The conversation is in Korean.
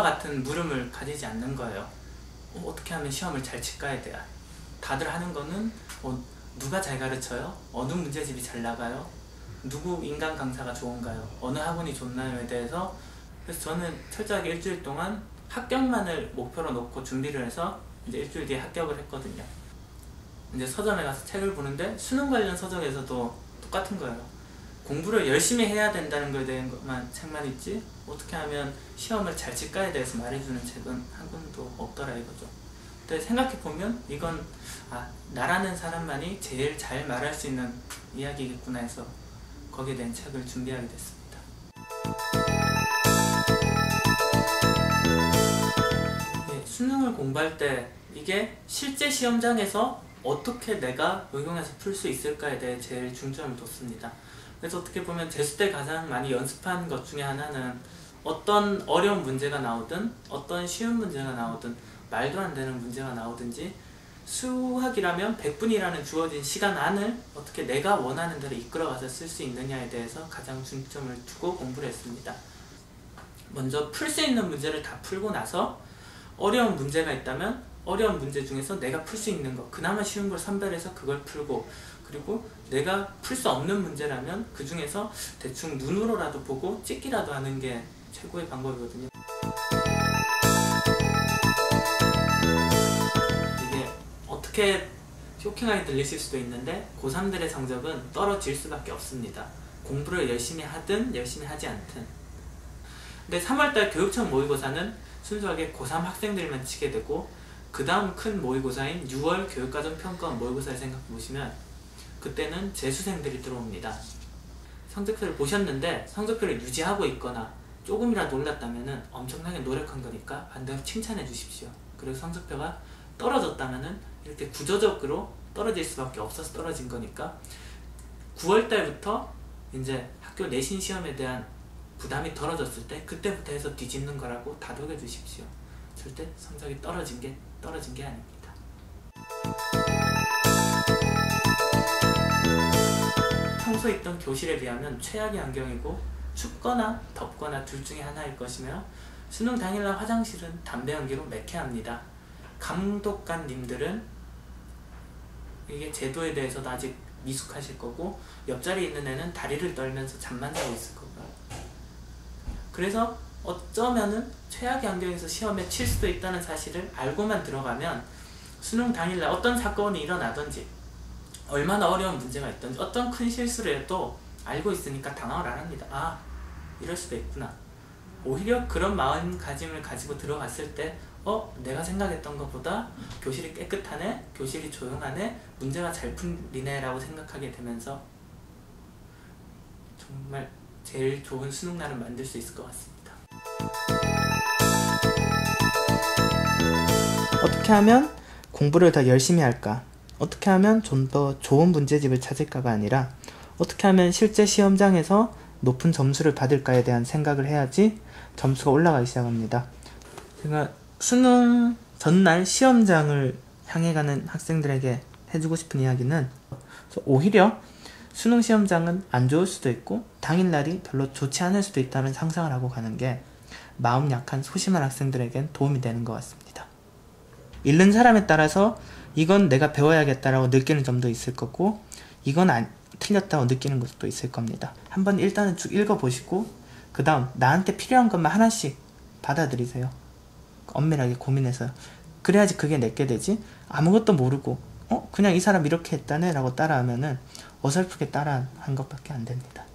저와 같은 물음을 가지지 않는 거예요. 어떻게 하면 시험을 잘 칠까에 대한. 다들 하는 거는 누가 잘 가르쳐요? 어느 문제집이 잘 나가요? 누구 인간 강사가 좋은가요? 어느 학원이 좋나요?에 대해서. 그래서 저는 철저하게 일주일 동안 합격만을 목표로 놓고 준비를 해서 이제 일주일 뒤에 합격을 했거든요. 이제 서점에 가서 책을 보는데 수능 관련 서적에서도 똑같은 거예요. 공부를 열심히 해야 된다는 거에 대한 책만 있지 어떻게 하면 시험을 잘 칠까에 대해서 말해주는 책은 한 권도 없더라 이거죠. 근데 생각해보면 이건 나라는 사람만이 제일 잘 말할 수 있는 이야기겠구나 해서 거기에 대한 책을 준비하게 됐습니다. 수능을 공부할 때 이게 실제 시험장에서 어떻게 내가 응용해서 풀 수 있을까에 대해 제일 중점을 뒀습니다. 그래서 어떻게 보면 재수 때 가장 많이 연습한 것 중에 하나는 어떤 어려운 문제가 나오든 어떤 쉬운 문제가 나오든 말도 안 되는 문제가 나오든지 수학이라면 100분이라는 주어진 시간 안을 어떻게 내가 원하는 대로 이끌어가서 쓸 수 있느냐에 대해서 가장 중점을 두고 공부를 했습니다. 먼저 풀 수 있는 문제를 다 풀고 나서 어려운 문제가 있다면 어려운 문제 중에서 내가 풀 수 있는 거, 그나마 쉬운 걸 선별해서 그걸 풀고, 그리고 내가 풀 수 없는 문제라면 그 중에서 대충 눈으로라도 보고 찍기라도 하는 게 최고의 방법이거든요. 이게 어떻게 쇼킹하게 들리실 수도 있는데 고3들의 성적은 떨어질 수밖에 없습니다. 공부를 열심히 하든 열심히 하지 않든. 근데 3월달 교육청 모의고사는 순수하게 고3 학생들만 치게 되고, 그 다음 큰 모의고사인 6월 교육과정평가원 모의고사를 생각해보시면 그때는 재수생들이 들어옵니다. 성적표를 보셨는데 성적표를 유지하고 있거나 조금이라도 올랐다면 엄청나게 노력한 거니까 반대로 칭찬해 주십시오. 그리고 성적표가 떨어졌다면 이렇게 구조적으로 떨어질 수밖에 없어서 떨어진 거니까 9월달부터 이제 학교 내신 시험에 대한 부담이 덜어졌을 때 그때부터 해서 뒤집는 거라고 다독여 주십시오. 절대 성적이 떨어진 게 아닙니다. 평소 있던 교실에 비하면 최악의 환경이고 춥거나 덥거나 둘 중에 하나일 것이며, 수능 당일날 화장실은 담배 연기로 매캐합니다. 감독관님들은 이게 제도에 대해서도 아직 미숙하실 거고, 옆자리에 있는 애는 다리를 떨면서 잠만 자고 있을 거고요. 그래서 어쩌면은 최악의 환경에서 시험에 칠 수도 있다는 사실을 알고만 들어가면 수능 당일날 어떤 사건이 일어나든지 얼마나 어려운 문제가 있든지 어떤 큰 실수를 해도 알고 있으니까 당황을 안 합니다. 이럴 수도 있구나. 오히려 그런 마음가짐을 가지고 들어갔을 때 내가 생각했던 것보다 교실이 깨끗하네, 교실이 조용하네, 문제가 잘 풀리네 라고 생각하게 되면서 정말 제일 좋은 수능날을 만들 수 있을 것 같습니다. 어떻게 하면 공부를 더 열심히 할까? 어떻게 하면 좀 더 좋은 문제집을 찾을까가 아니라 어떻게 하면 실제 시험장에서 높은 점수를 받을까에 대한 생각을 해야지 점수가 올라가기 시작합니다. 제가 수능 전날 시험장을 향해 가는 학생들에게 해주고 싶은 이야기는, 오히려 수능 시험장은 안 좋을 수도 있고 당일날이 별로 좋지 않을 수도 있다는 상상을 하고 가는 게 마음 약한 소심한 학생들에겐 도움이 되는 것 같습니다. 읽는 사람에 따라서 이건 내가 배워야겠다라고 느끼는 점도 있을 거고, 이건 틀렸다고 느끼는 것도 있을 겁니다. 한번 일단은 쭉 읽어보시고 그 다음 나한테 필요한 것만 하나씩 받아들이세요. 엄밀하게 고민해서요. 그래야지 그게 내게 되지. 아무것도 모르고 그냥 이 사람 이렇게 했다네 라고 따라하면은 어설프게 따라한 것밖에 안 됩니다.